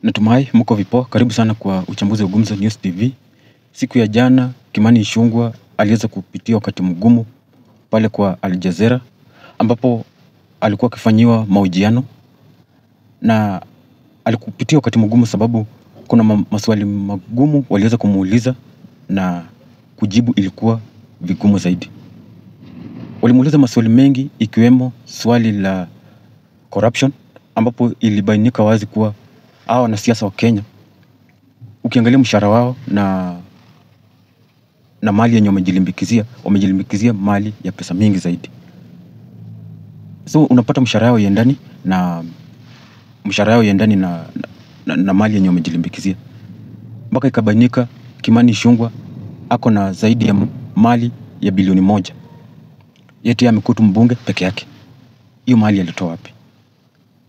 Natumai mko vipoa. Karibu sana kwa uchambuzi wa GUMZO News TV. Siku ya jana Kimani Ichung'wah aliweza kupitia wakati mgumu pale kwa Al-Jazeera, ambapo alikuwa akifanyiwa mahojiano, na alikupitia wakati mgumu sababu kuna maswali magumu waliweza kumuuliza na kujibu ilikuwa vigumu zaidi. Walimuuliza maswali mengi ikiwemo swali la corruption, ambapo ilibainika wazi kuwa hao wanasiasa wa Kenya, ukiangalia mshahara wao na mali yenye wamejilimbikizia mali ya pesa mingi zaidi. So unapata mshahara wao yendani na mali yenye wamejilimbikizia. Mpaka ikabainika Kimani Ichung'wah ako na zaidi ya mali ya bilioni 1. Yeti amekuwa tu mbunge peke yake. Hiyo mali alitoa wapi?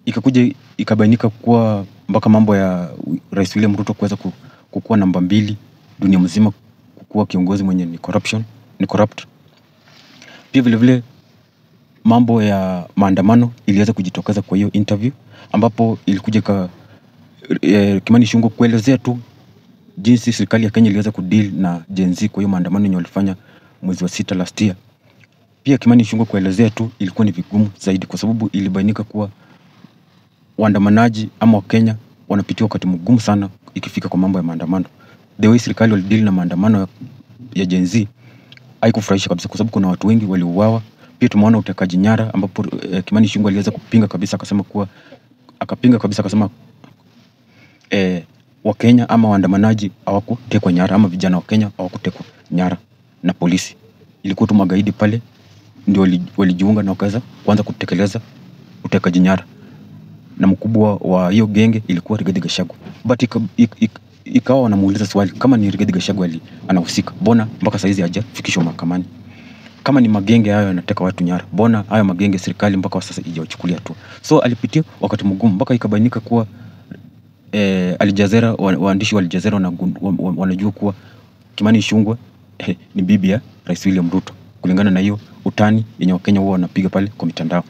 Ikakuja ikabainika kuwa mpaka mambo ya Rais William Ruto kuweza kukuwa namba 2 dunia mzima, kukuwa kiongozi mwenye ni corrupt. Pia vile vile mambo ya maandamano iliweza kujitokeza kwa hiyo interview, ambapo ilikuja Kimani Ichung'wah kuelezea tu jinsi serikali ya Kenya iliweza kudeal na Gen Z kwa hiyo maandamano yenye walifanya mwezi wa 6 last year. Pia Kimani Ichung'wah kuelezea tu ilikuwa ni vigumu zaidi, kwa sababu ilibainika kuwa waandamanaji ama Wakenya wanapitia wakati mgumu sana ikifika kwa mambo ya maandamano. The way serikali walideal na maandamano ya Gen Z haikufurahisha kabisa, kwa sababu kuna watu wengi waliuawa. Pia tumeona utekaji nyara, ambapo Kimani Ichung'wah aliweza kupinga kabisa, akasema Wakenya ama waandamanaji hawakutekwa nyara, ama vijana wa Kenya hawakutekwa nyara na polisi. Ilikuwa tu magaidi pale ndio walijiunga na wakaweza kuanza kutekeleza utekaji nyara, na mkubwa wa hiyo genge ilikuwa Rigathi Gachagua. But ikawa wanamuuliza swali, kama ni Rigathi Gachagua anahusika, mbona mpaka saizi hajafikishwa mahakamani? Kama ni magenge hayo yanateka watu nyara, mbona hayo magenge serikali mpaka sasa haijawachukulia tu? So alipitia wakati mgumu mpaka ikabainika kuwa Al-Jazeera, waandishi wa Al-Jazeera wanajua kuwa Kimani Ichung'wah ni bibi ya Rais William Ruto, kulingana na hiyo utani yenye Wakenya huwa wanapiga pale kwa mitandao.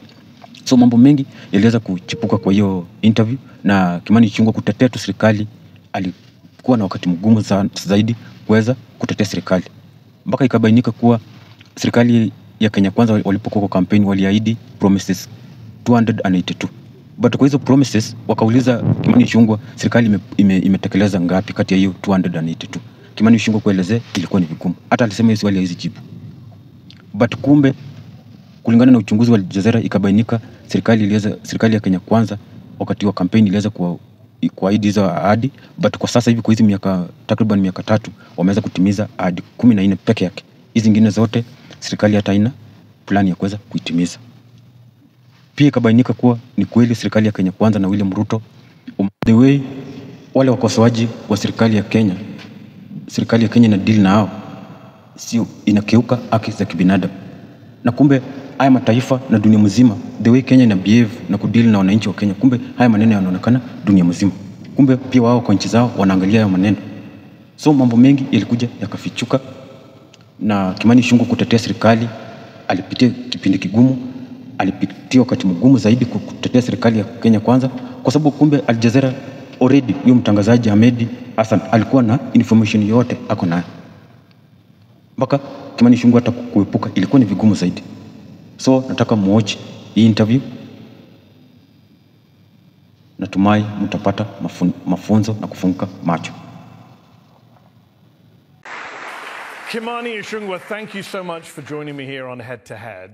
So mambo mengi yaliweza kuchipuka kwa hiyo interview, na Kimani Ichung'wah kutetea tu serikali alikuwa na wakati mgumu zaidi kuweza kutetea serikali. Mpaka ikabainika kuwa serikali ya Kenya Kwanza walipokuwa kwa campaign waliahidi promises 282. But kwa hizo promises wakauliza Kimani Ichung'wah serikali imetekeleza ngapi kati ya hiyo 282? Kimani Ichung'wah kuelezea ilikuwa ni vigumu. Hata alisema hiyo swali haiwezi jibu. But kumbe kulingana na uchunguzi wa Al-Jazeera ikabainika serikali ya Kenya Kwanza wakati wa campaign iliweza kuahidi hizo ahadi, but kwa sasa hivi kwa hizi takriban miaka 3 wameweza kutimiza ahadi 14 peke yake. Hizi zingine zote serikali hata haina plan ya kuweza kuitimiza. Pia ikabainika kuwa ni kweli serikali ya Kenya Kwanza na William Ruto, the way wale wakosoaji wa serikali ya Kenya na deal na hao sio inakeuka haki za kibinadamu. Na kumbe haya mataifa na dunia mzima, the way Kenya ina behave na kudeal na wananchi wa Kenya, kumbe haya maneno yanaonekana dunia mzima. Kumbe pia wao kwa nchi zao wanaangalia hayo maneno. So mambo mengi yalikuja yakafichuka, na Kimani Ichung'wah kutetea serikali alipitia kipindi kigumu, alipitia wakati mgumu zaidi kutetea serikali ya Kenya Kwanza, kwa sababu kumbe Al-Jazeera already huyo mtangazaji Mehdi Hassan alikuwa na information yote ako nayo. Mpaka Kimani Ichung'wah hata kuepuka ilikuwa ni vigumu zaidi. So nataka muoje hii interview, natumai mtapata mafunzo na kufunguka macho. Kimani ichung'wah, thank you so much for joining me here on Head to Head.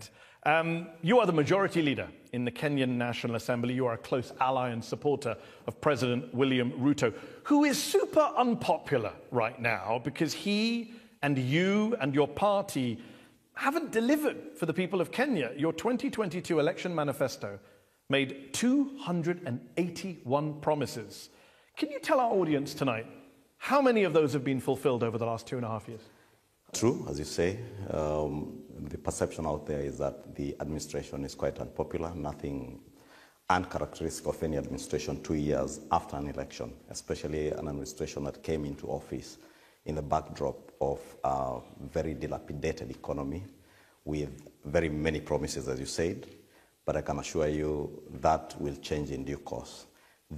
You are the majority leader in the Kenyan National Assembly. You are a close ally and supporter of President William Ruto, who is super unpopular right now because he and you and your party haven't delivered for the people of Kenya. Your 2022 election manifesto made 281 promises. Can you tell our audience tonight how many of those have been fulfilled over the last 2.5 years? True, as you say, the perception out there is that the administration is quite unpopular, nothing uncharacteristic of any administration 2 years after an election, especially an administration that came into office in the backdrop of a very dilapidated economy with very many promises, as you said, but I can assure you that will change in due course.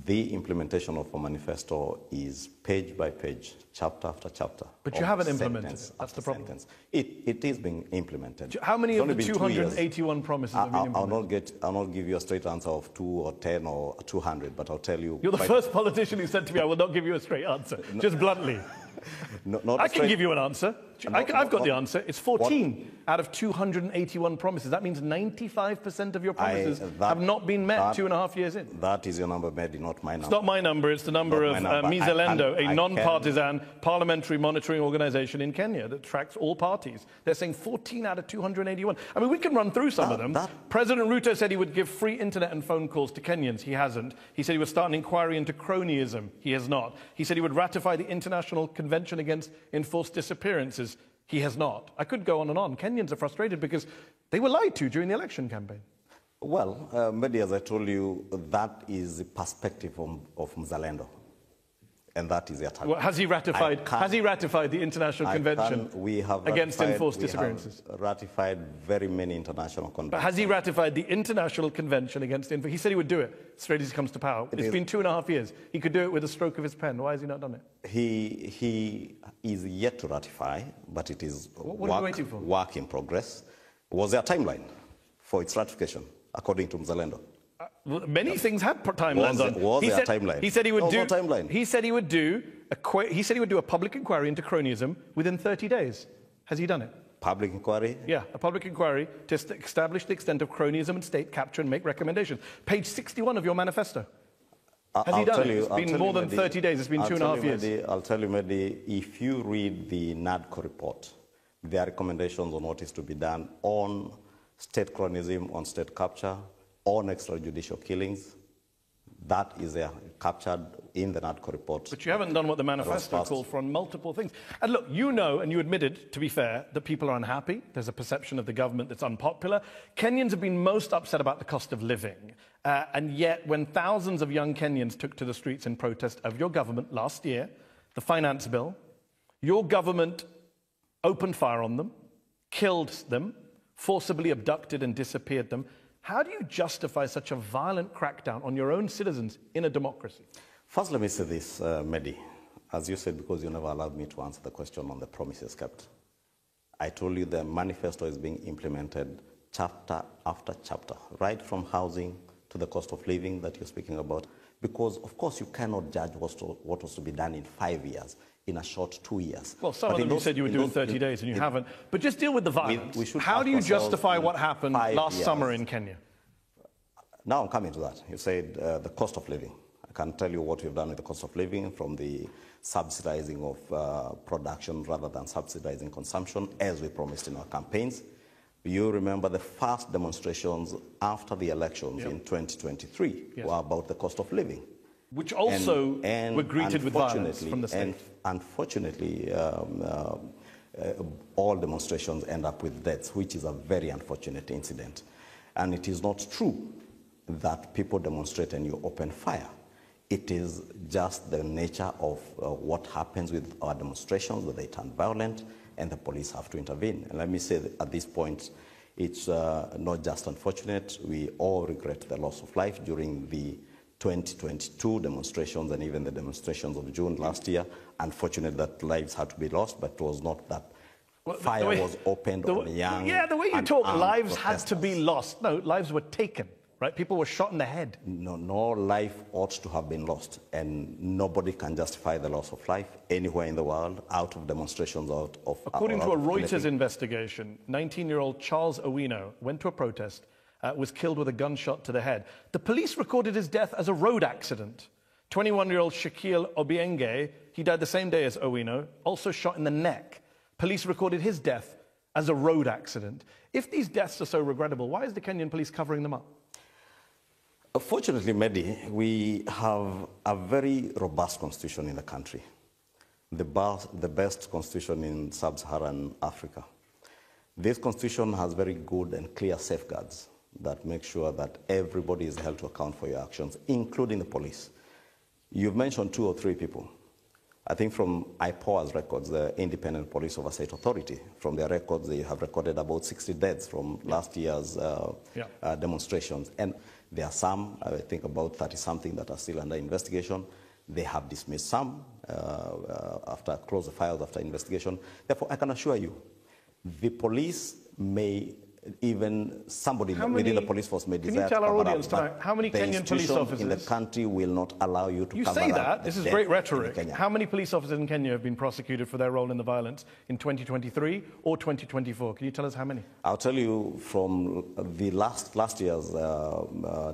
The implementation of a manifesto is page by page, chapter after chapter. But you haven't implemented it. That's the problem. Sentence. It is being implemented. How many of the 281 promises have been implemented? I'll not give you a straight answer of 2 or 10 or 200, but I'll tell you. You're the first politician who said to me, I will not give you a straight answer, just bluntly. I can give you an answer. I've got the answer. It's 14 out of 281 promises. That means 95% of your promises have not been met 2.5 years in. That is your number, Mehdi, not my number. It's not my number. It's the number of Mizalendo, a non-partisan parliamentary monitoring organization in Kenya that tracks all parties. They're saying 14 out of 281. I mean, we can run through some of them. President Ruto said he would give free internet and phone calls to Kenyans. He hasn't. He said he would start an inquiry into cronyism. He has not. He said he would ratify the International Convention Against Enforced Disappearances. He has not. I could go on and on. Kenyans are frustrated because they were lied to during the election campaign. Well, Mehdi, as I told you, that is the perspective of Mzalendo. And that is their target. Well, has he ratified the International Convention Against Enforced Disappearances? We have ratified very many international conventions. But has he ratified the International Convention Against Enforced? He said he would do it straight as he comes to power. It's been 2.5 years. He could do it with a stroke of his pen. Why has he not done it? He is yet to ratify, but it is what are you waiting for? Work in progress. Was there a timeline for its ratification, according to Mzalendo? Many things had timelines on. Was there a timeline? He said he would do. No timeline. He said he would do a public inquiry into cronyism within 30 days. Has he done it? Public inquiry? Yeah, a public inquiry to establish the extent of cronyism and state capture and make recommendations. Page 61 of your manifesto. Has he done it? It's been more than 30 days. It's been 2.5 years. I'll tell you, Mehdi, if you read the NADCO report, there are recommendations on what is to be done on state cronyism, on state capture, on extrajudicial killings. That is captured in the NADCO report. But you haven't done what the manifesto called for on multiple things. And look, you know, and you admitted, to be fair, that people are unhappy. There's a perception of the government that's unpopular. Kenyans have been most upset about the cost of living. And yet, when thousands of young Kenyans took to the streets in protest of your government last year, the finance bill, your government opened fire on them, killed them, forcibly abducted and disappeared them. How do you justify such a violent crackdown on your own citizens in a democracy? First, let me say this, Mehdi. As you said, because you never allowed me to answer the question on the promises kept. I told you the manifesto is being implemented chapter after chapter, right from housing to the cost of living that you're speaking about. Because, of course, you cannot judge what was to be done in 5 years, in a short 2 years. Well, some of them you said you would do in 30 days, and you haven't. But just deal with the violence. How do you justify what happened last summer in Kenya? Now I'm coming to that. You said the cost of living. I can tell you what we've done with the cost of living, from the subsidizing of production rather than subsidizing consumption, as we promised in our campaigns. You remember the first demonstrations after the elections in 2023 were about the cost of living. Which also were greeted with violence from the state. And unfortunately, all demonstrations end up with deaths, which is a very unfortunate incident. And it is not true that people demonstrate and you open fire. It is just the nature of what happens with our demonstrations, that they turn violent, and the police have to intervene. And let me say that at this point, it's not just unfortunate. We all regret the loss of life during the 2022 demonstrations and even the demonstrations of June last year. Unfortunate that lives had to be lost, but it was not that fire was opened on young. Yeah, the way you talk, lives had to be lost. No, lives were taken. Right? People were shot in the head. No life ought to have been lost, and nobody can justify the loss of life anywhere in the world out of demonstrations According to a Reuters investigation, 19-year-old Charles Owino went to a protest, was killed with a gunshot to the head. The police recorded his death as a road accident. 21-year-old Shaquille Obienge, he died the same day as Owino, also shot in the neck. Police recorded his death as a road accident. If these deaths are so regrettable, why is the Kenyan police covering them up? Fortunately, Mehdi, we have a very robust constitution in the country, the best constitution in sub-Saharan Africa. This constitution has very good and clear safeguards that make sure that everybody is held to account for your actions, including the police. You've mentioned 2 or 3 people. I think from IPOA's records, the Independent Police Oversight Authority, from their records, they have recorded about 60 deaths from last year's demonstrations. And there are some, I think about 30-something that are still under investigation. They have dismissed some after close the files after investigation. Therefore, I can assure you, the police may even somebody within the police force may desire to cover up. Can you tell our audience tonight, how many Kenyan police officers in the country will not allow you to cover up? You say that, this is great rhetoric. How many police officers in Kenya have been prosecuted for their role in the violence in 2023 or 2024? Can you tell us how many? I'll tell you from the last year's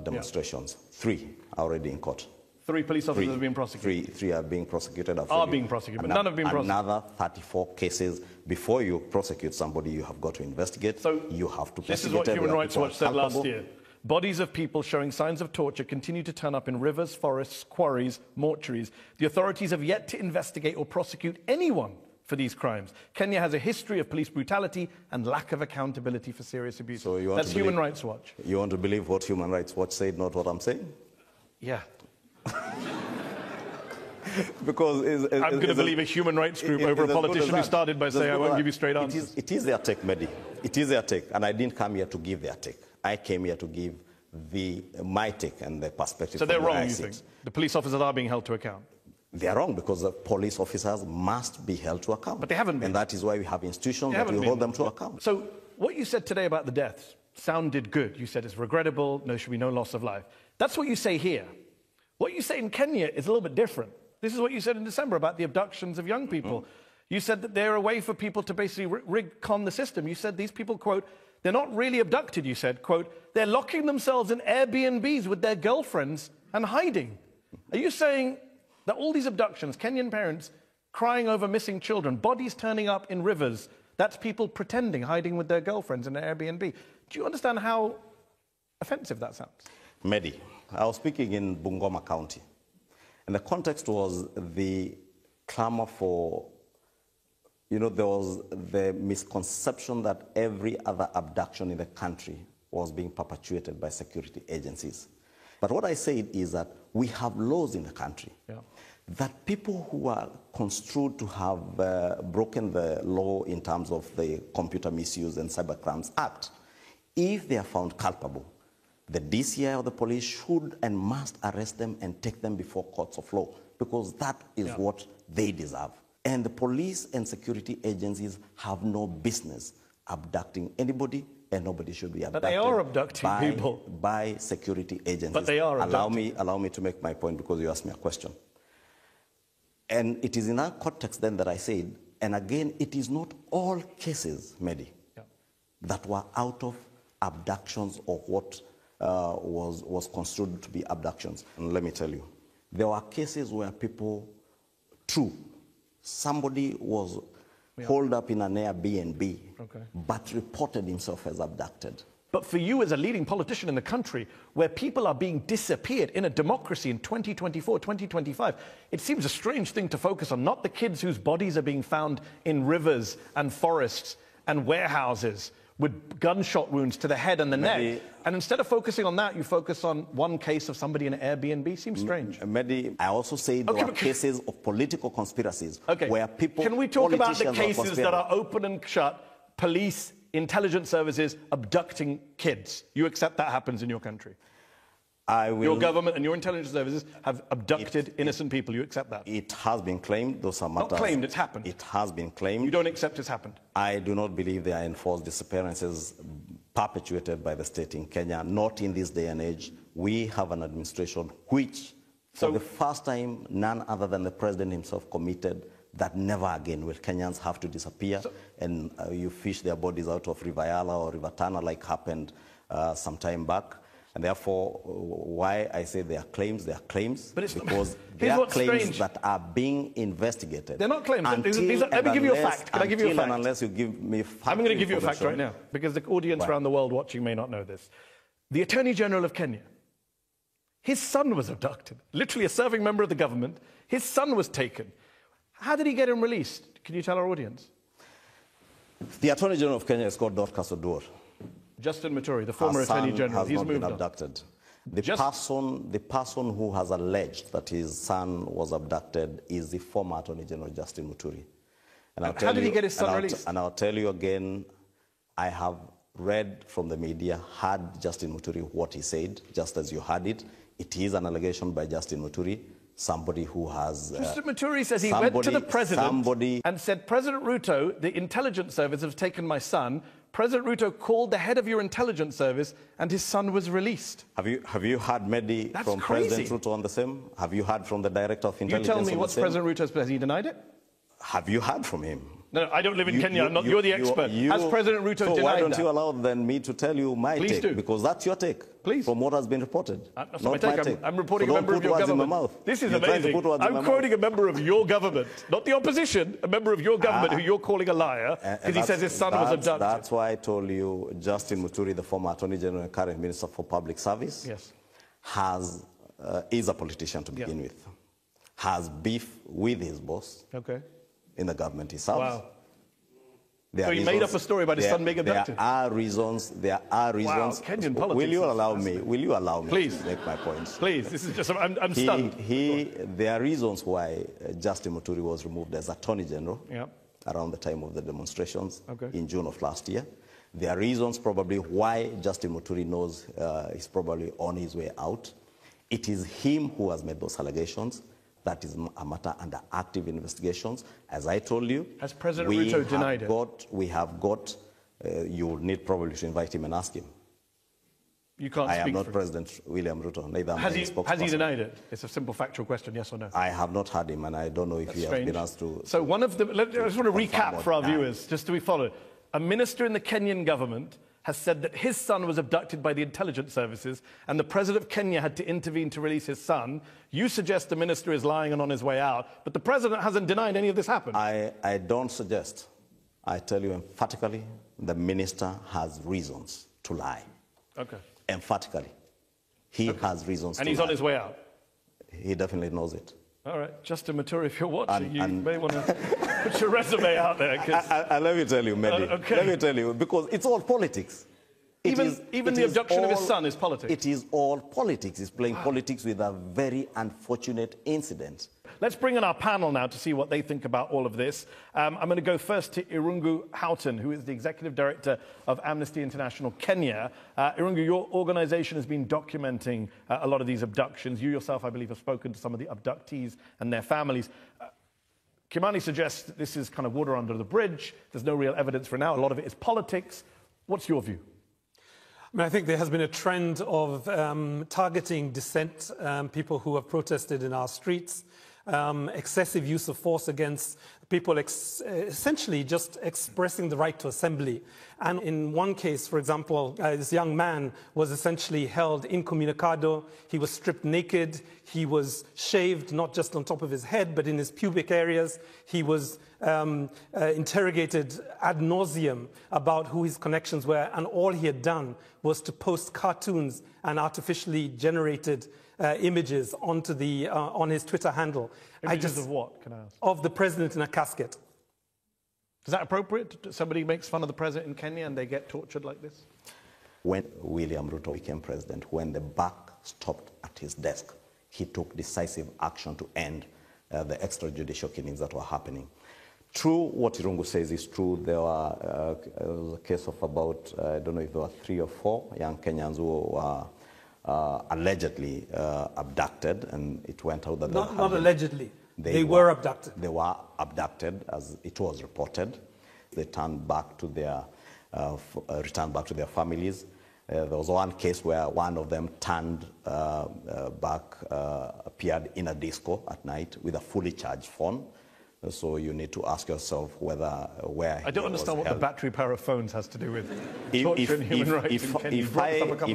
demonstrations, 3 are already in court. 3 police officers have been prosecuted? Three are being prosecuted. Are being prosecuted, but none have been prosecuted? Another 34 cases. Before you prosecute somebody, you have got to investigate. So you have to this is what Human Rights Watch said last year. Bodies of people showing signs of torture continue to turn up in rivers, forests, quarries, mortuaries. The authorities have yet to investigate or prosecute anyone for these crimes. Kenya has a history of police brutality and lack of accountability for serious abuse. So that's Human Rights Watch. You want to believe what Human Rights Watch said, not what I'm saying? Yeah. Because I'm going to believe a human rights group over a politician who started by saying, I won't give you straight answers. It is their take, Mehdi. It is their take. And I didn't come here to give their take. I came here to give my take and the perspective. So they're wrong, you think? The police officers are being held to account? They are wrong because the police officers must be held to account. But they haven't been. And that is why we have institutions that will hold them to account. So what you said today about the deaths sounded good. You said it's regrettable, there should be no loss of life. That's what you say here. What you say in Kenya is a little bit different. This is what you said in December about the abductions of young people. You said that they're a way for people to basically con the system. You said these people, quote, they're not really abducted, you said, quote, they're locking themselves in Airbnbs with their girlfriends and hiding. Are you saying that all these abductions, Kenyan parents crying over missing children, bodies turning up in rivers, that's people pretending, hiding with their girlfriends in an Airbnb? Do you understand how offensive that sounds? Mehdi, I was speaking in Bungoma County. And the context was the clamor for, there was the misconception that every other abduction in the country was being perpetuated by security agencies. But what I said is that we have laws in the country that people who are construed to have broken the law in terms of the Computer Misuse and Cybercrimes Act, if they are found culpable, the DCI or the police should and must arrest them and take them before courts of law, because that is what they deserve. And the police and security agencies have no business abducting anybody, and nobody should be abducted. But they are abducting people. By security agencies. But they are abducting. Allow me to make my point because you asked me a question. And it is in that context then that I said, and again, it is not all cases, Mehdi, that were out of abductions or what was construed to be abductions. And let me tell you, there were cases where people, somebody was holed up in an Airbnb, but reported himself as abducted. But for you as a leading politician in the country, where people are being disappeared in a democracy in 2024, 2025, it seems a strange thing to focus on, not the kids whose bodies are being found in rivers and forests and warehouses with gunshot wounds to the head and the neck. And instead of focusing on that, you focus on one case of somebody in an Airbnb. Seems strange. Mehdi, I also say there are cases of political conspiracies where people... Can we talk about the cases that are open and shut, police, intelligence services abducting kids? You accept that happens in your country? Your government and your intelligence services have abducted innocent people. You accept that? It has been claimed. Those are matters. Not claimed, it's happened. It has been claimed. You don't accept it's happened? I do not believe there are enforced disappearances perpetuated by the state in Kenya. Not in this day and age. We have an administration which, for the first time, none other than the president himself committed that never again will Kenyans have to disappear and you fish their bodies out of River Yala or River Tana like happened some time back. And therefore, why I say they are claims, but it's because they are claims that are being investigated. They're not claims. Let me give you a fact. Can I give you a fact? Unless you give me fact. I'm going to give you a fact right now, because the audience around the world watching may not know this. The Attorney General of Kenya, his son was abducted. Literally a serving member of the government. His son was taken. How did he get him released? Can you tell our audience? The Attorney General of Kenya is called Dorcas Oduor. Justin Muturi, the former Attorney General, he's not been abducted. The person who has alleged that his son was abducted is the former Attorney General Justin Muturi. And how did he get his son released? And I'll tell you again, I have read from the media, heard Justin Muturi what he said, just as you heard it. It is an allegation by Justin Muturi, somebody who has... Mr. Muturi says he went to the president and said, President Ruto, the intelligence service has taken my son. President Ruto called the head of your intelligence service and his son was released. Have you heard Mehdi from President Ruto on the same? Have you heard from the director of intelligence? You tell me what's President Ruto's... Has he denied it? Have you heard from him? No, I don't live in Kenya. You're the expert. Has President Ruto denied that? Why don't you allow then me to tell you my take? Do. Because that's your take. Please. From what has been reported. That's not my take. I'm reporting a member of your government. This is amazing. I'm quoting a member of your government, not the opposition, a member of your government who you're calling a liar because he says his son was abducted. That's why I told you Justin Muturi, the former Attorney General and current Minister for Public Service, is a politician to begin with. Has beef with his boss. Okay. In the government himself. Wow. So he made up a story about his son being abducted? There are reasons. Wow, Kenyan politics. Will you allow me Please. to make my points? Please, this is just, I'm stunned. There are reasons why Justin Muturi was removed as Attorney General around the time of the demonstrations in June of last year. There are reasons probably why Justin Muturi knows he's probably on his way out. It is him who has made those allegations. That is a matter under active investigations. As I told you, has President Ruto denied it? We have got, you need probably to invite him and ask him. You can't I am not President William Ruto, neither am I his spokesperson. Has he denied it? It's a simple factual question, yes or no? I have not heard him, and I don't know if he has been asked to... So one of the... I just want to recap for our viewers, just to be followed. A minister in the Kenyan government has said that his son was abducted by the intelligence services and the president of Kenya had to intervene to release his son. You suggest the minister is lying and on his way out, but the president hasn't denied any of this happened. I don't suggest. I tell you emphatically, the minister has reasons to lie. Okay. Emphatically. He has reasons to lie. And he's on his way out? He definitely knows it. All right, Justin Muturi, if you're watching, you may want to put your resume out there. Let me tell you, Mehdi. Let me tell you, because it's all politics. Even the abduction of his son is politics? It is all politics. It's playing politics with a very unfortunate incident. Let's bring in our panel now to see what they think about all of this. I'm going to go first to Irungu Houghton, who is the Executive Director of Amnesty International Kenya. Irungu, your organization has been documenting a lot of these abductions. You yourself, I believe, have spoken to some of the abductees and their families. Kimani suggests that this is kind of water under the bridge. There's no real evidence for now. A lot of it is politics. What's your view? I mean, I think there has been a trend of targeting dissent, people who have protested in our streets, excessive use of force against people essentially just expressing the right to assembly. And in one case, for example, this young man was essentially held incommunicado. He was stripped naked. He was shaved, not just on top of his head, but in his pubic areas. He was interrogated ad nauseum about who his connections were, and all he had done was to post cartoons and artificially generated images onto the on his Twitter handle. Images of what, can I ask? Of the president in a casket. Is that appropriate? Somebody makes fun of the president in Kenya and they get tortured like this? When William Ruto became president, when the buck stopped at his desk, he took decisive action to end the extrajudicial killings that were happening. True, what Irungu says is true. There was a case of about, I don't know if there were 3 or 4 young Kenyans who were allegedly abducted, and it went out that... Not allegedly. They were abducted. They were abducted, as it was reported. They returned back to their families. There was one case where one of them turned back, appeared in a disco at night with a fully charged phone. So you need to ask yourself where I don't understand what the battery power of phones has to do with torture and human rights in Kenya.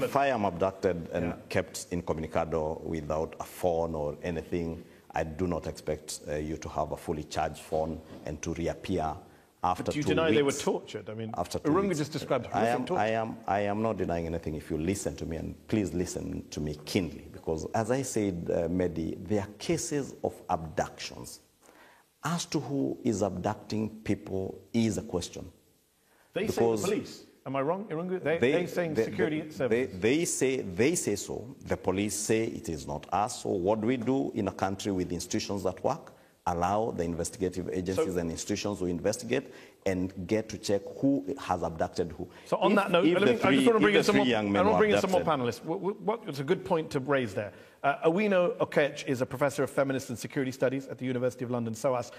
If I am abducted and kept incommunicado without a phone or anything, I do not expect you to have a fully charged phone and to reappear after 2 weeks. But you deny they were tortured? I mean, Irungu just described horrific torture. I am not denying anything if you listen to me, and please listen to me keenly, because as I said, Mehdi, there are cases of abductions. As to who is abducting people is a question. They say the police. Am I wrong, Irungu? They're saying security services. They say so. The police say it is not us. So what do we do in a country with institutions that work? Allow the investigative agencies and institutions to investigate and get to check who has abducted who. So on that note, I just want to bring in some more panelists. It's a good point to raise there. Owino Okech is a professor of feminist and security studies at the University of London, SOAS.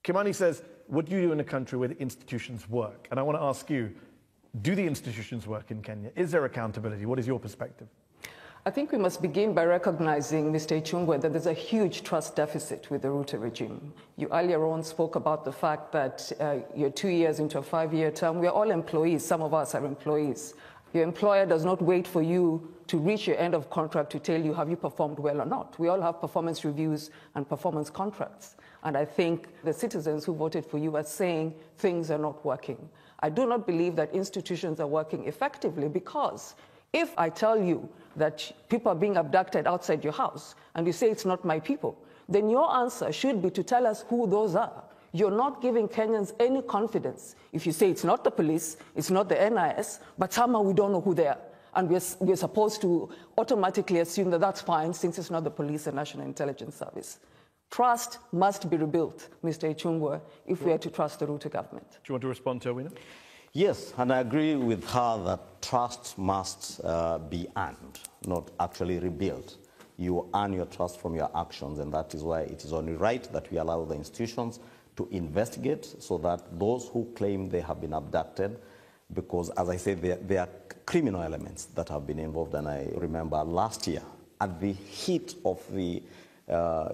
Kimani says, what do you do in a country where the institutions work? And I want to ask you, do the institutions work in Kenya? Is there accountability? What is your perspective? I think we must begin by recognizing, Mr. Ichung'wah, that there's a huge trust deficit with the Ruto regime. You earlier on spoke about the fact that you're 2 years into a 5-year term. We're all employees. Some of us are employees. Your employer does not wait for you to reach your end of contract to tell you, have you performed well or not? We all have performance reviews and performance contracts. And I think the citizens who voted for you are saying things are not working. I do not believe that institutions are working effectively, because if I tell you that people are being abducted outside your house and you say it's not my people, then your answer should be to tell us who those are. You're not giving Kenyans any confidence if you say it's not the police, it's not the NIS, but somehow we don't know who they are. And we're supposed to automatically assume that that's fine since it's not the police and National Intelligence Service. Trust must be rebuilt, Mr. Ichung'wah, if we are to trust the Ruto government. Do you want to respond to Owino? Yes, and I agree with her that trust must be earned, not actually rebuilt. You earn your trust from your actions, and that is why it is only right that we allow the institutions to investigate so that those who claim they have been abducted, because, as I said, there are criminal elements that have been involved. And I remember last year, at the heat of the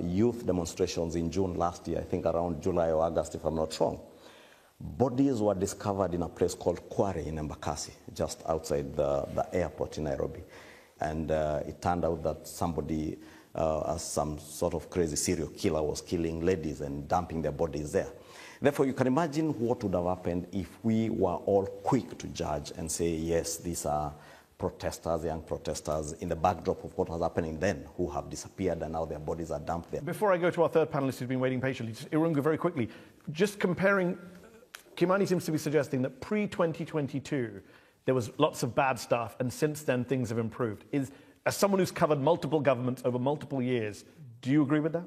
youth demonstrations in June last year, I think around July or August, if I'm not wrong, bodies were discovered in a place called Kware in Embakasi, just outside the airport in Nairobi. And it turned out that somebody, some sort of crazy serial killer, was killing ladies and dumping their bodies there. Therefore, you can imagine what would have happened if we were all quick to judge and say, yes, these are protesters, young protesters, in the backdrop of what was happening then, who have disappeared and now their bodies are dumped there. Before I go to our third panelist who's been waiting patiently, just Irungu, very quickly, just comparing, Kimani seems to be suggesting that pre-2022, there was lots of bad stuff, and since then things have improved. As someone who's covered multiple governments over multiple years, do you agree with that?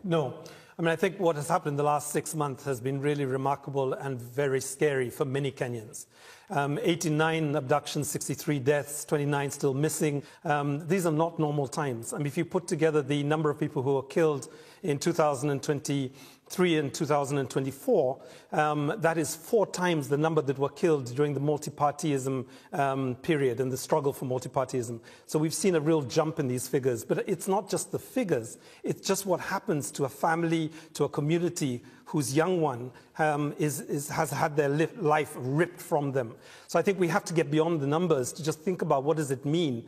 No. I mean, I think what has happened in the last 6 months has been really remarkable and very scary for many Kenyans. 89 abductions, 63 deaths, 29 still missing. These are not normal times. I mean, if you put together the number of people who were killed in 2023 and 2024, that is 4 times the number that were killed during the multi-partyism period and the struggle for multi-partyism. So we've seen a real jump in these figures. But it's not just the figures, it's just what happens to a family, to a community whose young one has had their life ripped from them. So I think we have to get beyond the numbers to just think about what does it mean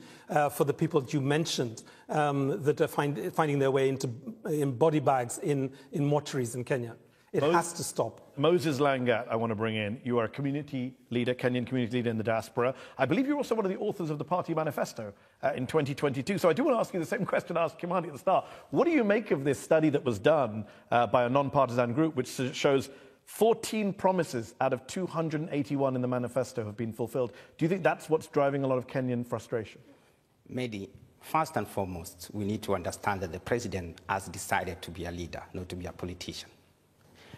for the people that you mentioned that are finding their way in body bags in mortuaries in Kenya. It has to stop. Moses Langat, I want to bring in. You are a community leader, Kenyan community leader in the diaspora. I believe you're also one of the authors of the party manifesto in 2022. So I do want to ask you the same question I asked Kimani at the start. What do you make of this study that was done by a non-partisan group, which shows 14 promises out of 281 in the manifesto have been fulfilled? Do you think that's what's driving a lot of Kenyan frustration? Mehdi, first and foremost, we need to understand that the president has decided to be a leader, not to be a politician.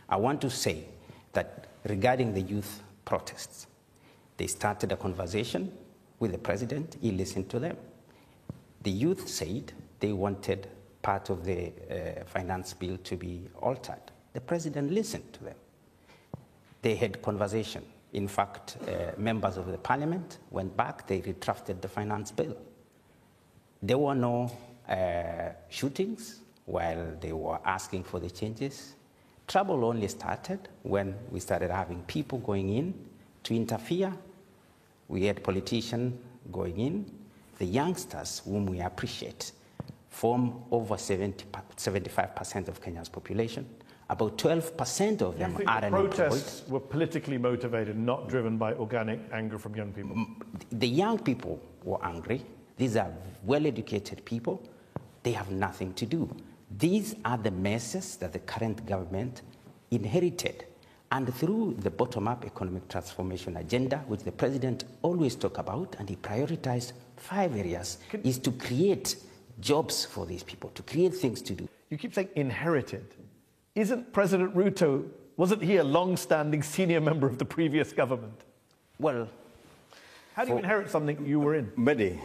I want to say that regarding the youth protests, they started a conversation with the president. He listened to them. The youth said they wanted part of the finance bill to be altered. The president listened to them. They had conversation. In fact, members of the parliament went back. They redrafted the finance bill. There were no shootings while they were asking for the changes. Trouble only started when we started having people going in to interfere. We had politicians going in. The youngsters, whom we appreciate, form over 75% of Kenya's population. About 12% of them are unemployed. The protests were politically motivated, not driven by organic anger from young people? The young people were angry. These are well-educated people. They have nothing to do. These are the messes that the current government inherited. And through the bottom-up economic transformation agenda, which the president always talks about, and he prioritized 5 areas, is to create jobs for these people, to create things to do. You keep saying inherited. Isn't President Ruto, wasn't he a long-standing senior member of the previous government? Well, how do you inherit something you were in? Mehdi.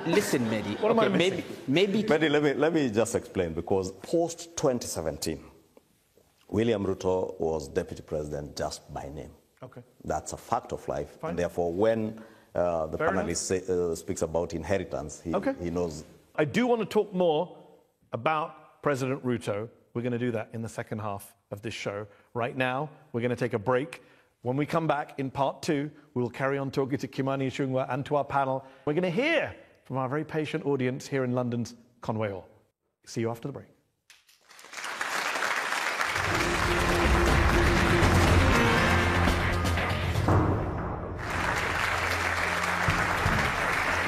Listen, Mehdi. What am I missing? Mehdi, let me just explain, because post-2017, William Ruto was deputy president just by name. Okay. That's a fact of life. Fine. And therefore, when the Fair panelist speaks about inheritance, he knows. I do want to talk more about President Ruto. We're going to do that in the second half of this show. Right now, we're going to take a break. When we come back in part 2, we'll carry on talking to Kimani ichung'wah and to our panel. We're going to hear from our very patient audience here in London's Conway Hall. See you after the break.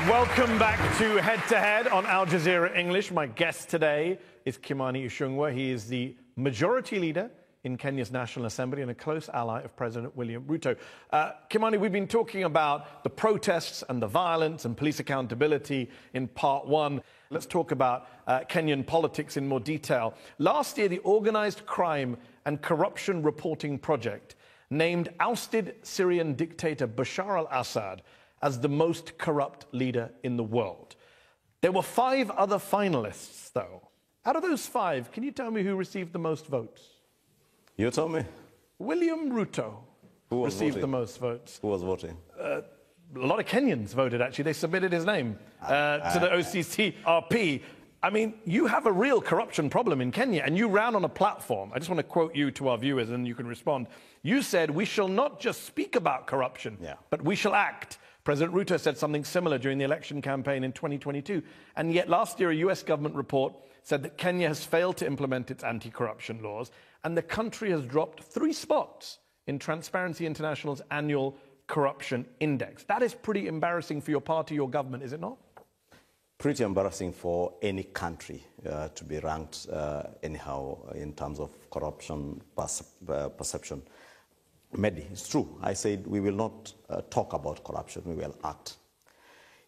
Welcome back to Head to Head on Al-Jazeera English. My guest today is Kimani ichung'wah. He is the majority leader in Kenya's National Assembly and a close ally of President William Ruto. Kimani, we've been talking about the protests and the violence and police accountability in part 1. Let's talk about Kenyan politics in more detail. Last year, the Organized Crime and Corruption Reporting Project named ousted Syrian dictator Bashar al-Assad as the most corrupt leader in the world. There were 5 other finalists, though. Out of those 5, can you tell me who received the most votes? You tell me. William Ruto received the most votes. Who was voting? A lot of Kenyans voted, actually. They submitted his name to the OCCRP. I mean, you have a real corruption problem in Kenya, and you ran on a platform. I just want to quote you to our viewers, and you can respond. You said, "We shall not just speak about corruption, but we shall act." President Ruto said something similar during the election campaign in 2022. And yet last year, a US government report said that Kenya has failed to implement its anti-corruption laws, and the country has dropped 3 spots in Transparency International's annual corruption index. That is pretty embarrassing for your party, your government, is it not? Pretty embarrassing for any country to be ranked anyhow in terms of corruption perception. Mehdi, it's true. I said we will not talk about corruption, we will act.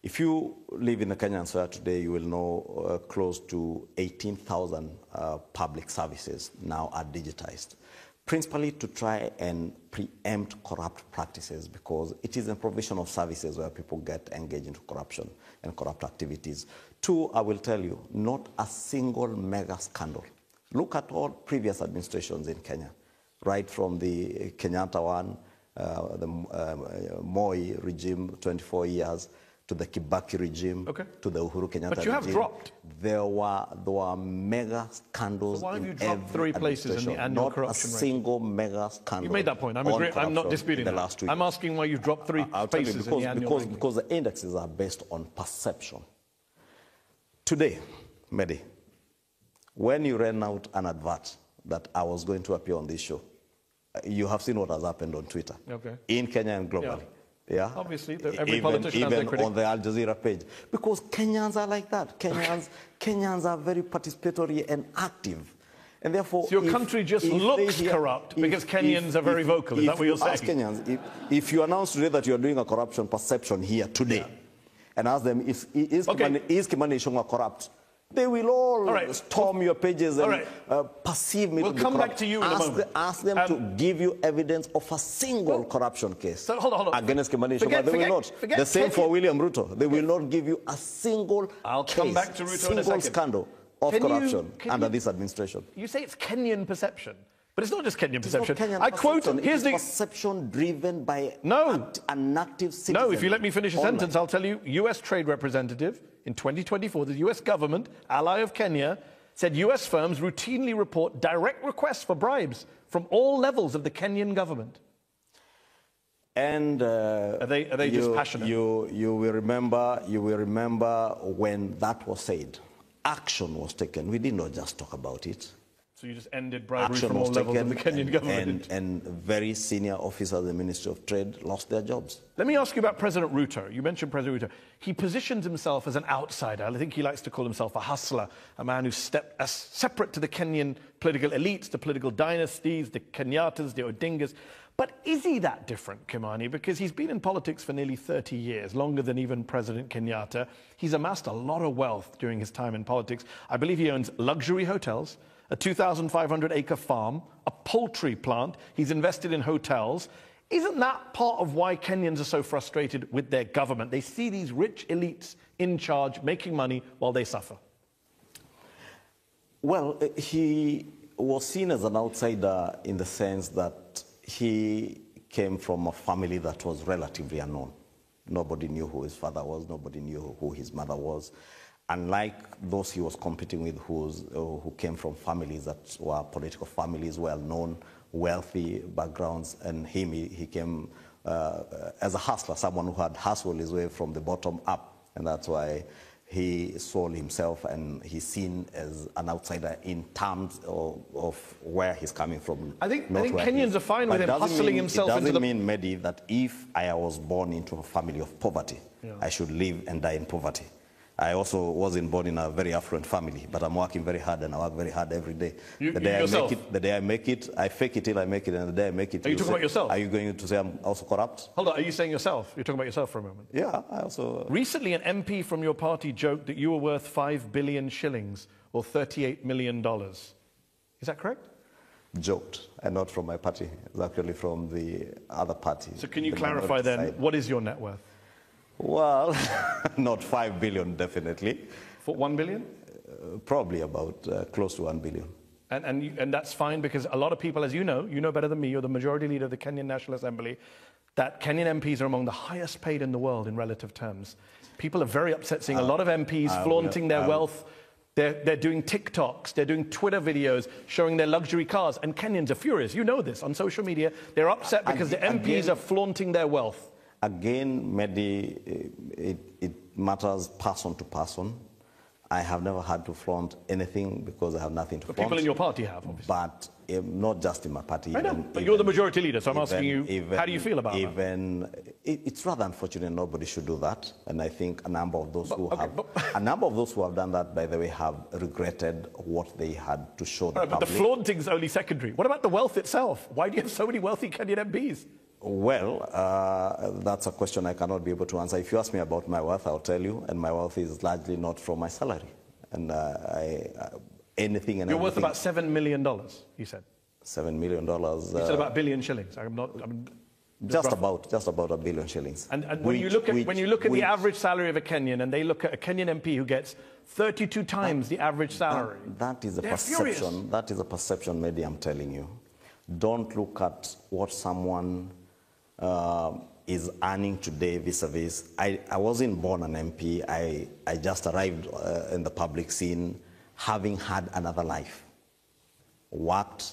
If you live in the Kenyan soil today, you will know close to 18,000 public services now are digitized, principally to try and preempt corrupt practices, because it is in provision of services where people get engaged into corruption and corrupt activities. 2, I will tell you, not a single mega scandal. Look at all previous administrations in Kenya, right from the Kenyatta one, the Moi regime, 24 years, to the Kibaki regime, to the Uhuru Kenyatta regime. But you have dropped. There were mega scandals. So why have you dropped 3 places in the annual corruption rate? Not a single mega scandal. You made that point. I'm not disputing that. Last 2 years. I'm asking why you've dropped 3 places in the annual ranking. Because the indexes are based on perception. Today, Mehdi, when you ran out an advert that I was going to appear on this show, you have seen what has happened on Twitter, in Kenya and globally. Yeah. Obviously, every politician has their critic. Even on the Al-Jazeera page. Because Kenyans are like that. Kenyans are very participatory and active. And therefore, so your country just looks corrupt because Kenyans are very vocal. Is that what you're saying? Ask Kenyans, if you announce today that you're doing a corruption perception here today, and ask them, is Kimani ichung'wah corrupt? They will all storm your pages and perceive me to be corrupt. We'll come back to you in a moment. Ask them to give you evidence of a single corruption case. So hold on. Against Kimani ichung'wah, they will not. The same for William Ruto. They will not give you a single scandal of corruption under this administration. You say it's Kenyan perception, but it's not just Kenyan perception. I quote, here's the perception driven by an active citizen. No, if you let me finish a sentence, I'll tell you, US Trade Representative in 2024, the US government, ally of Kenya, said US firms routinely report direct requests for bribes from all levels of the Kenyan government. And are they just passionate? You will remember when that was said, action was taken. We did not just talk about it. So you just ended bribery from all levels of the Kenyan government. And very senior officers of the Ministry of Trade lost their jobs. Let me ask you about President Ruto. You mentioned President Ruto. He positions himself as an outsider. I think he likes to call himself a hustler, a man who's separate to the Kenyan political elites, the political dynasties, the Kenyattas, the Odingas. But is he that different, Kimani? Because he's been in politics for nearly 30 years, longer than even President Kenyatta. He's amassed a lot of wealth during his time in politics. I believe he owns luxury hotels, a 2,500-acre farm, a poultry plant. He's invested in hotels. Isn't that part of why Kenyans are so frustrated with their government? They see these rich elites in charge, making money while they suffer. Well, he was seen as an outsider in the sense that he came from a family that was relatively unknown. Nobody knew who his father was. Nobody knew who his mother was. Unlike those he was competing with who came from families that were political families, well-known, wealthy backgrounds, and he came as a hustler, someone who had hustled his way from the bottom up, and that's why he sold himself, and he's seen as an outsider in terms of where he's coming from. I think Kenyans are fine with him hustling himself into the... It doesn't mean, Mehdi, that if I was born into a family of poverty, I should live and die in poverty. I also wasn't born in a very affluent family, but I'm working very hard, and I work very hard every day. The day I make it, I fake it till I make it, and the day I make it... Are you talking about yourself? Are you going to say I'm also corrupt? Hold on, are you saying yourself? You're talking about yourself for a moment. Yeah, I also... Recently, an MP from your party joked that you were worth 5 billion shillings, or $38 million. Is that correct? Joked, and not from my party. It's actually from the other party. So can you clarify then, what is your net worth? Well, not 5 billion, definitely. For 1 billion? Probably about close to 1 billion. And that's fine, because a lot of people, as you know better than me, you're the majority leader of the Kenyan National Assembly, that Kenyan MPs are among the highest paid in the world in relative terms. People are very upset seeing a lot of MPs flaunting their wealth. They're doing TikToks, they're doing Twitter videos showing their luxury cars, and Kenyans are furious. You know this on social media. They're upset because the MPs are flaunting their wealth. Again, Mehdi, it matters person to person. I have never had to flaunt anything because I have nothing to flaunt. People in your party have, obviously. But not just in my party. I know, but you're the majority leader, so I'm asking you, how do you feel about that? It's rather unfortunate nobody should do that. And I think a number of those who have done that, by the way, have regretted what they had to show the public. But the flaunting's only secondary. What about the wealth itself? Why do you have so many wealthy Kenyan MPs? Well, that's a question I cannot be able to answer. If you ask me about my wealth, I'll tell you, and my wealth is largely not from my salary. And anything and You're worth everything. about $7 million, you said. $7 million. You said about billion shillings. Just about $1 billion shillings. And when you look at the average salary of a Kenyan, and they look at a Kenyan MP who gets 32 times the average salary, that is a perception. Furious. That is a perception, Mehdi, I'm telling you. Don't look at what someone is earning today vis-a-vis. I wasn't born an MP. I just arrived in the public scene having had another life. Worked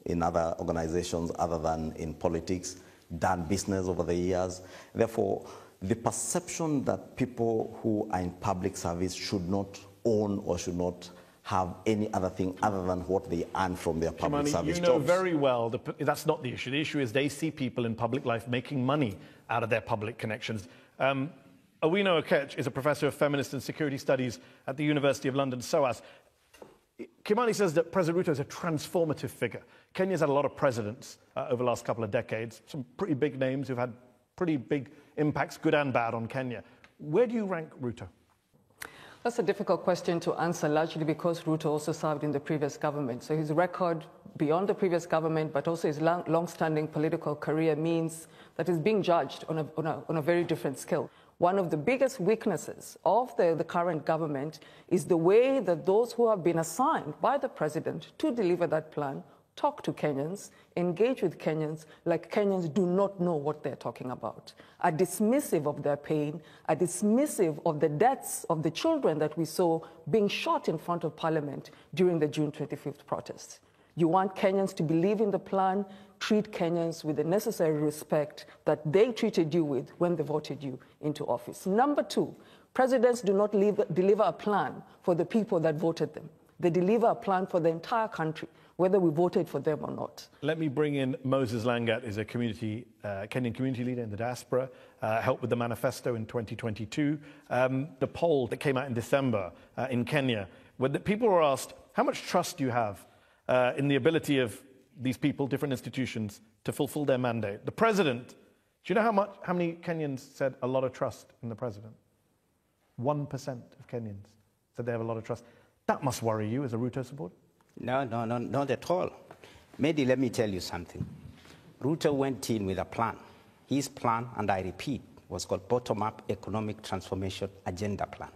in other organizations other than in politics, done business over the years. Therefore, the perception that people who are in public service should not own or should not have any other thing other than what they earn from their public service jobs. You know very well that's not the issue. The issue is they see people in public life making money out of their public connections. Awino Okech is a professor of feminist and security studies at the University of London, SOAS. Kimani says that President Ruto is a transformative figure. Kenya's had a lot of presidents over the last couple of decades, some pretty big names who've had pretty big impacts, good and bad, on Kenya. Where do you rank Ruto? That's a difficult question to answer, largely because Ruto also served in the previous government. So his record beyond the previous government, but also his long-standing political career, means that he's being judged on a very different scale. One of the biggest weaknesses of the current government is the way that those who have been assigned by the president to deliver that plan talk to Kenyans, engage with Kenyans like Kenyans do not know what they're talking about, are dismissive of their pain, are dismissive of the deaths of the children that we saw being shot in front of Parliament during the June 25th protests. You want Kenyans to believe in the plan, treat Kenyans with the necessary respect that they treated you with when they voted you into office. Number two, presidents do not deliver a plan for the people that voted them. They deliver a plan for the entire country, whether we voted for them or not. Let me bring in Moses Langat, is a Kenyan community leader in the diaspora, helped with the manifesto in 2022. The poll that came out in December in Kenya, where the people were asked, how much trust do you have in the ability of these people, different institutions, to fulfill their mandate? The president, do you know how many Kenyans said a lot of trust in the president? 1% of Kenyans said they have a lot of trust. That must worry you as a Ruto supporter. No, not at all. Mehdi, let me tell you something. Ruto went in with a plan. His plan, and I repeat, was called Bottom-Up Economic Transformation Agenda Plan.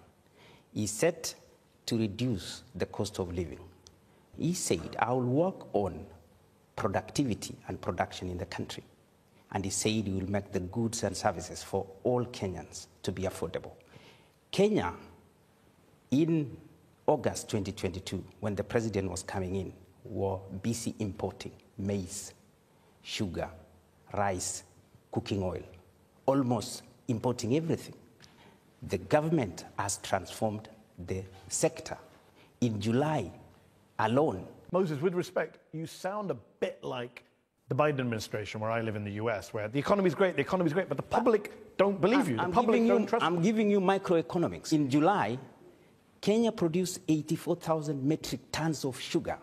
He set to reduce the cost of living. He said, I will work on productivity and production in the country. And he said he will make the goods and services for all Kenyans to be affordable. Kenya, in August 2022, when the president was coming in, were busy importing maize, sugar, rice, cooking oil, almost importing everything. The government has transformed the sector. In July alone. Moses, with respect, you sound a bit like the Biden administration, where I live in the US, where the economy's great, but the public don't believe you. The public don't trust you. I'm giving you microeconomics. In July, Kenya produced 84,000 metric tons of sugar,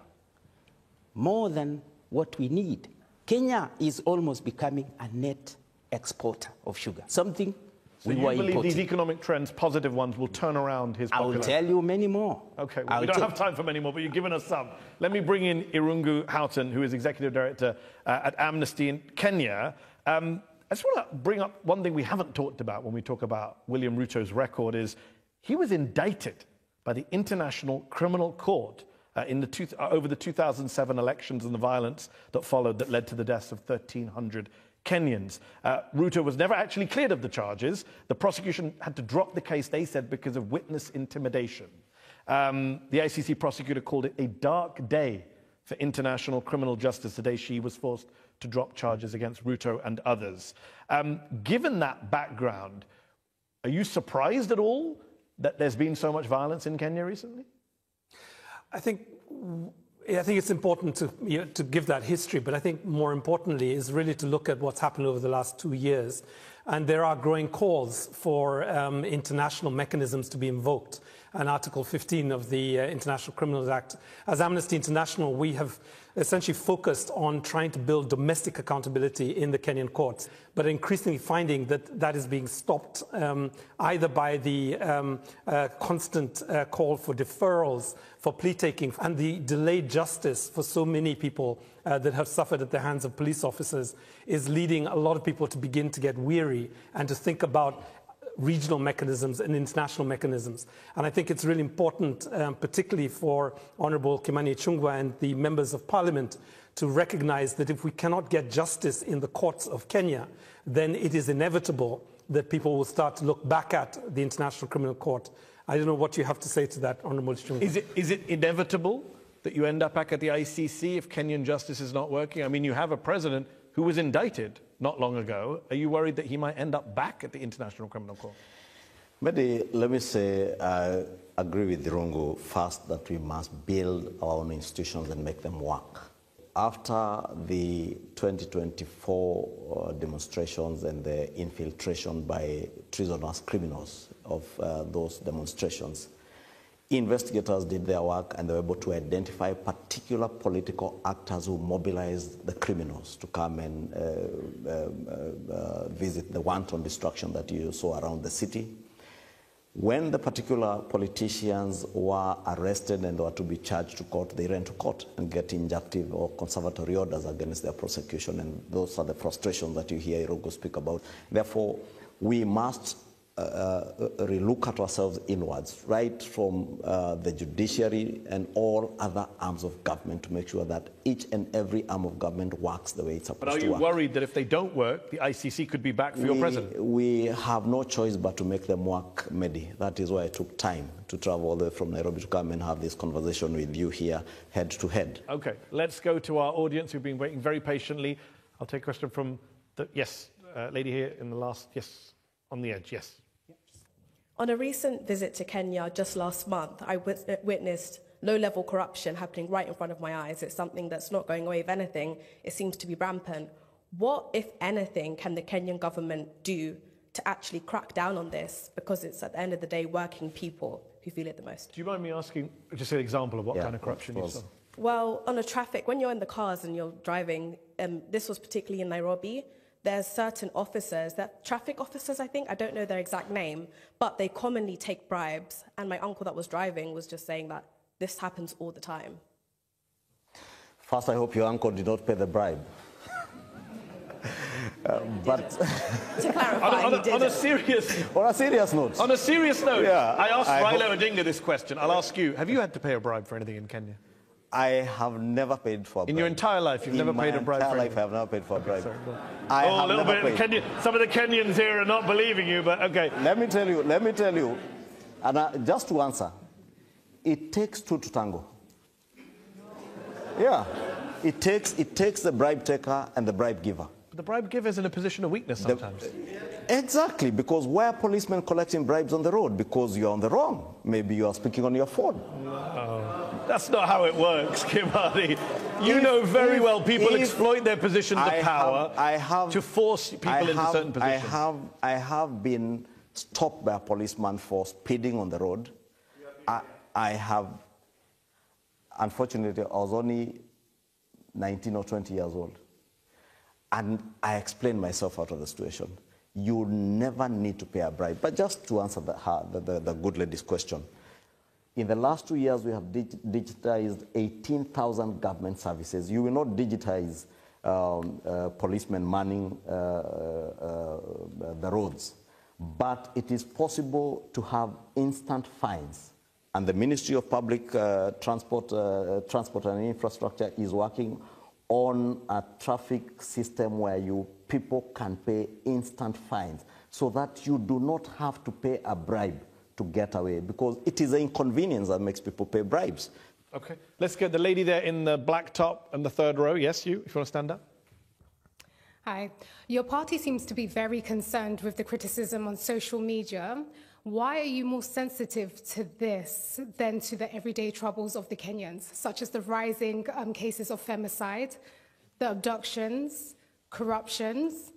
more than what we need. Kenya is almost becoming a net exporter of sugar, something so you believe these economic trends, positive ones, will turn around his popularity? I will tell you many more. Okay, well, we don't have time for many more, but you've given us some. Let me bring in Irungu Houghton, who is Executive Director at Amnesty in Kenya. I just want to bring up one thing we haven't talked about when we talk about William Ruto's record is he was indicted by the International Criminal Court over the 2007 elections and the violence that followed that led to the deaths of 1,300 Kenyans. Ruto was never actually cleared of the charges. The prosecution had to drop the case, they said, because of witness intimidation. The ICC prosecutor called it a dark day for international criminal justice the day she was forced to drop charges against Ruto and others. Given that background, are you surprised at all that there's been so much violence in Kenya recently? I think it's important to give that history, but I think more importantly is really to look at what's happened over the last 2 years. And there are growing calls for international mechanisms to be invoked. And Article 15 of the International Criminals Act. As Amnesty International, we have essentially focused on trying to build domestic accountability in the Kenyan courts, but increasingly finding that that is being stopped either by the constant call for deferrals, for plea taking, and the delayed justice for so many people that have suffered at the hands of police officers is leading a lot of people to begin to get weary and to think about regional mechanisms and international mechanisms. And I think it's really important, particularly for Honourable Kimani ichung'wah and the members of Parliament, to recognise that if we cannot get justice in the courts of Kenya, then it is inevitable that people will start to look back at the International Criminal Court. I don't know what you have to say to that, Honourable ichung'wah. Is it inevitable that you end up back at the ICC if Kenyan justice is not working? I mean, you have a president who was indicted not long ago. Are you worried that he might end up back at the International Criminal Court? Mehdi, let me say I agree with Irungu first that we must build our own institutions and make them work. After the 2024 demonstrations and the infiltration by treasonous criminals of those demonstrations, investigators did their work and they were able to identify particular political actors who mobilized the criminals to come and visit the wanton destruction that you saw around the city. When the particular politicians were arrested and were to be charged to court, they ran to court and get injunctive or conservatory orders against their prosecution, and those are the frustrations that you hear Irungu speak about. Therefore, we must relook at ourselves inwards, right from the judiciary and all other arms of government, to make sure that each and every arm of government works the way it's supposed to work. But are you worried that if they don't work, the ICC could be back for your president? We have no choice but to make them work, Mehdi. That is why I took time to travel all the way from Nairobi to come and have this conversation with you here, head to head. Okay, let's go to our audience who've been waiting very patiently. I'll take a question from the, yes, lady here in the last, yes, on the edge, yes. On a recent visit to Kenya just last month, I witnessed low-level corruption happening right in front of my eyes. It's something that's not going away. If anything, it seems to be rampant. What, if anything, can the Kenyan government do to actually crack down on this? Because it's, at the end of the day, working people who feel it the most. Do you mind me asking, just an example of what kind of corruption you saw? Well, on a traffic, when you're in the cars and you're driving, this was particularly in Nairobi, there's certain officers, traffic officers, I think, I don't know their exact name, but they commonly take bribes. And my uncle that was driving was just saying that this happens all the time. First, I hope your uncle did not pay the bribe. But to clarify, on a serious note. On a serious note, yeah, I asked Raila Odinga this question. I'll ask you: have you had to pay a bribe for anything in Kenya? I have never paid for a bribe. In your entire life, you've never paid a bribe? In my entire life, I have never paid for a bribe. Sorry, a little bit. Some of the Kenyans here are not believing you, but okay. Let me tell you, and just to answer, it takes two to tango. Yeah, it takes the bribe taker and the bribe giver. But the bribe giver is in a position of weakness sometimes. Exactly, because why are policemen collecting bribes on the road? Because you're on the wrong. Maybe you are speaking on your phone. No, that's not how it works, Kimani. You know very well people exploit their positions of power to force people into certain positions. I have been stopped by a policeman for speeding on the road. I have, unfortunately, I was only 19 or 20 years old. And I explained myself out of the situation. You never need to pay a bribe. But just to answer the good lady's question, in the last 2 years, we have digitized 18,000 government services. You will not digitize policemen manning the roads. But it is possible to have instant fines. And the Ministry of Public Transport and Infrastructure is working on a traffic system where people can pay instant fines so that you do not have to pay a bribe to get away, because it is an inconvenience that makes people pay bribes. Okay, let's get the lady there in the black top and the third row. Yes, you, if you want to stand up. Hi. Your party seems to be very concerned with the criticism on social media. Why are you more sensitive to this than to the everyday troubles of the Kenyans, such as the rising cases of femicide, the abductions, corruptions?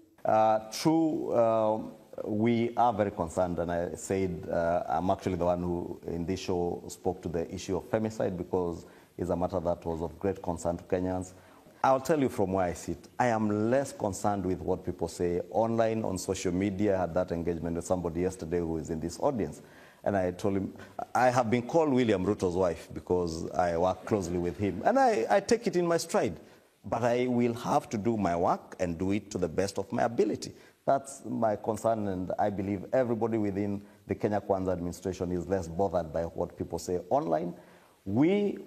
True, we are very concerned, and I said I'm actually the one who in this show spoke to the issue of femicide because it's a matter that was of great concern to Kenyans. I'll tell you from where I sit. I am less concerned with what people say online, on social media. I had that engagement with somebody yesterday who is in this audience. And I told him, I have been called William Ruto's wife because I work closely with him. And I take it in my stride. But I will have to do my work and do it to the best of my ability. That's my concern, and I believe everybody within the Kenya Kwanza administration is less bothered by what people say online.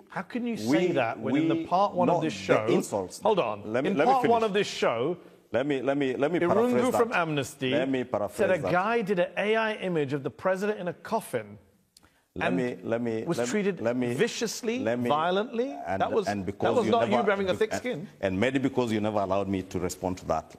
How can you say that when in the part one of this show... Insults. Hold on. In part one of this show... Let me paraphrase Irungu from Amnesty said a guy did an AI image of the president in a coffin was treated viciously, violently. That was not you having a thick skin. And maybe because you never allowed me to respond to that.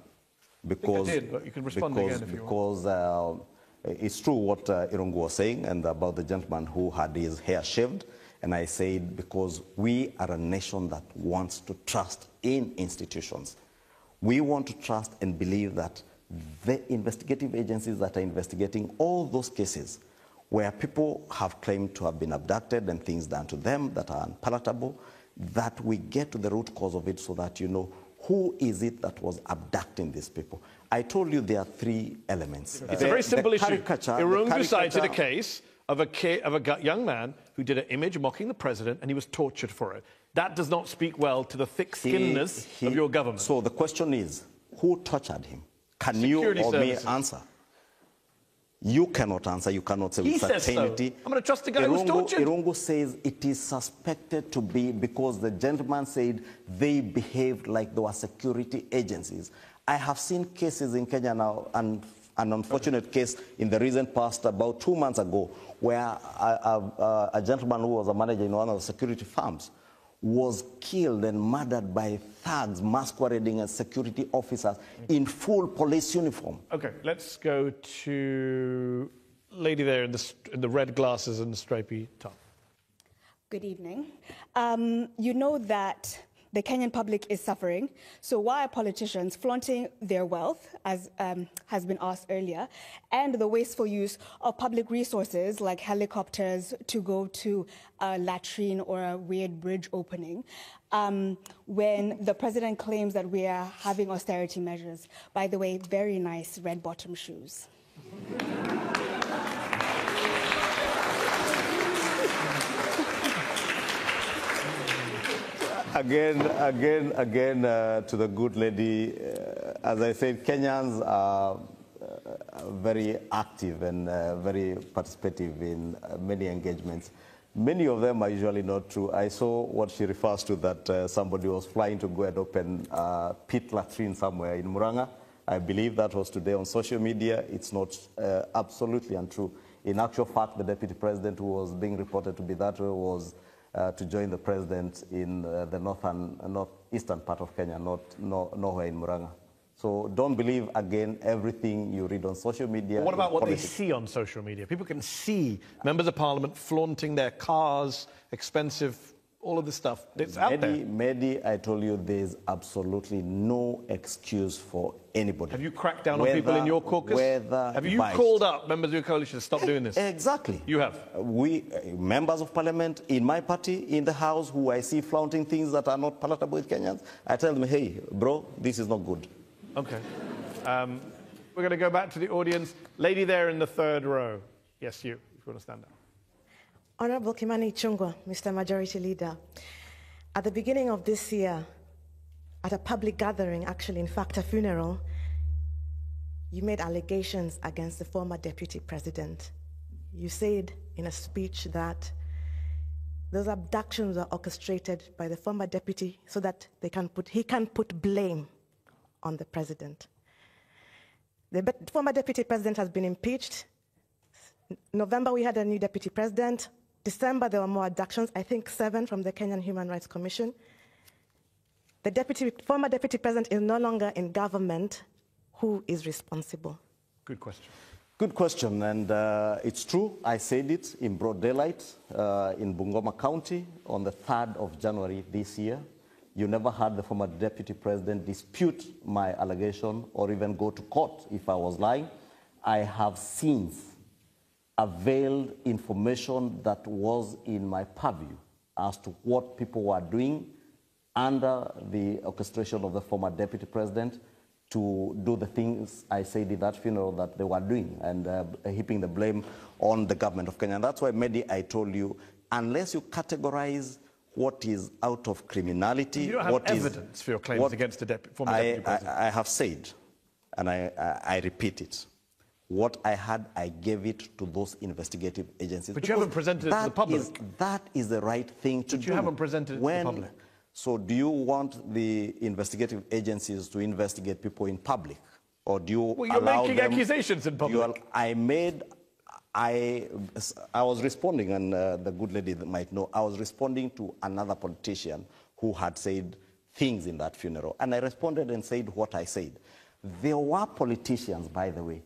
Because, I think I did, but you can respond again if you want. Because it's true what Irungu was saying and about the gentleman who had his hair shaved. And I said, because we are a nation that wants to trust in institutions. We want to trust and believe that the investigative agencies that are investigating all those cases where people have claimed to have been abducted and things done to them that are unpalatable, that we get to the root cause of it so that you know who is it that was abducting these people. I told you there are three elements. It's a very simple issue. Irungu cited a case of a young man who did an image mocking the president, and he was tortured for it. That does not speak well to the thick-skinnedness of your government. So the question is, who tortured him? Can you or me answer? You cannot answer. You cannot say with certainty. So. I'm going to trust the guy who was tortured. Irungu says it is suspected to be because the gentleman said they behaved like they were security agencies. I have seen cases in Kenya now, and an unfortunate case in the recent past, about 2 months ago, where a gentleman who was a manager in one of the security firms was killed and murdered by thugs masquerading as security officers in full police uniform. Okay, let's go to lady there in the red glasses and the stripy top. Good evening. You know that the Kenyan public is suffering. So why are politicians flaunting their wealth, as has been asked earlier, and the wasteful use of public resources like helicopters to go to a latrine or a weird bridge opening, when the president claims that we are having austerity measures? By the way, very nice red bottom shoes. Again, to the good lady, as I said, Kenyans are very active and very participative in many engagements. Many of them are usually not true. I saw what she refers to, that somebody was flying to go and open a pit latrine somewhere in Muranga. I believe that was today on social media. It's not absolutely untrue. In actual fact, the deputy president who was being reported to be that way was to join the president in the northeastern part of Kenya, nowhere in Muranga. So don't believe, again, everything you read on social media. What about what they see on social media? People can see members of parliament flaunting their cars, expensive, all of this stuff. It's out there. Mehdi, I told you there's absolutely no excuse for anybody. Have you cracked down on people in your caucus? Have you called up members of your coalition to stop doing this? Exactly. You have? We, members of parliament in my party, in the House, who I see flaunting things that are not palatable with Kenyans, I tell them, hey, bro, this is not good. Okay. We're going to go back to the audience. Lady there in the third row. Yes, you, if you want to stand up. Honorable Kimani Ichung'wah, Mr. Majority Leader, at the beginning of this year, at a public gathering, actually, in fact, a funeral, you made allegations against the former deputy president. You said in a speech that those abductions were orchestrated by the former deputy so that he can put blame on the president. The former deputy president has been impeached. November, we had a new deputy president. December, there were more abductions, I think 7 from the Kenyan Human Rights Commission. The former deputy president is no longer in government. Who is responsible? Good question. Good question, and it's true. I said it in broad daylight in Bungoma County on the 3rd of January this year. You never heard the former deputy president dispute my allegation or even go to court if I was lying. I have since availed information that was in my purview as to what people were doing under the orchestration of the former deputy president to do the things I said in that funeral that they were doing, and heaping the blame on the government of Kenya. And that's why, Mehdi, I told you, unless you categorize what is out of criminality, you don't have evidence for your claims against the former deputy president. I have said, and I repeat it. What I had, I gave it to those investigative agencies. But you haven't presented it to the public. That is the right thing to do. But you haven't presented it to the public. So do you want the investigative agencies to investigate people in public? Or do you Well, you're allow making them, accusations in public. I was responding, and the good lady might know, I was responding to another politician who had said things in that funeral. And I responded and said what I said. There were politicians, by the way,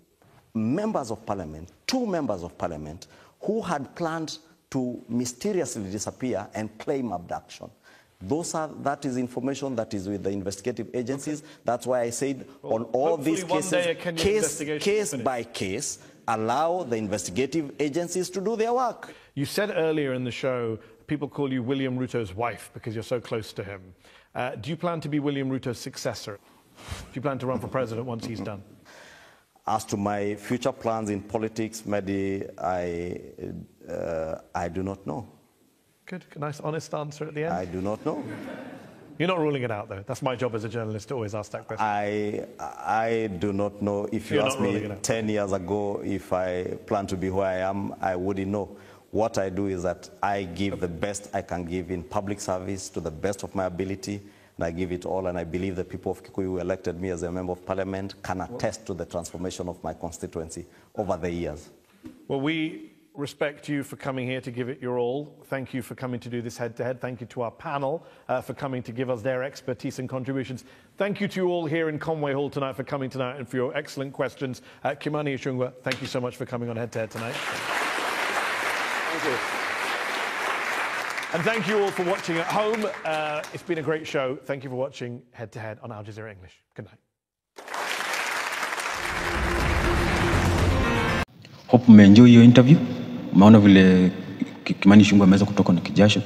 members of parliament, 2 members of parliament, who had planned to mysteriously disappear and claim abduction. That is information that is with the investigative agencies. Okay. That's why I said on all these cases, case by case, allow the investigative agencies to do their work. You said earlier in the show, people call you William Ruto's wife because you're so close to him. Do you plan to be William Ruto's successor? Do you plan to run for president once he's done? As to my future plans in politics, Mehdi, I do not know. Good, nice, honest answer at the end. I do not know. You're not ruling it out, though. That's my job as a journalist to always ask that question. I do not know. If you asked me 10 years ago if I plan to be where I am, I wouldn't know. What I do is that I give the best I can give in public service to the best of my ability, and I give it all, and I believe the people of Kikuyu who elected me as a member of parliament can attest to the transformation of my constituency over the years. Well, we respect you for coming here to give it your all. Thank you for coming to do this head-to-head. Thank you to our panel for coming to give us their expertise and contributions. Thank you to you all here in Conway Hall tonight for coming tonight and for your excellent questions. Kimani ichung'wah, thank you so much for coming on head-to-head tonight. Thank you. And thank you all for watching at home. It's been a great show. Thank you for watching Head to Head on Al-Jazeera English. Good night. Hope mmeenjoy hiyo interview. Umeona vile Kimani ichung'wah ameweza kutoka na kijasho.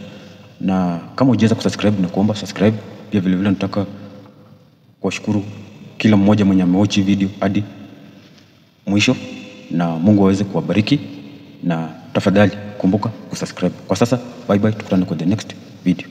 Na kama hujaweza kusubscribe na kuomba subscribe. Pia vile vile nataka kuwashukuru kila mmoja mwenye amewatch video hadi mwisho, na Mungu aweze kuwabariki, na tafadhali kumbuka kusubscribe. Kwa sasa bye bye, tukutane kwa the next video.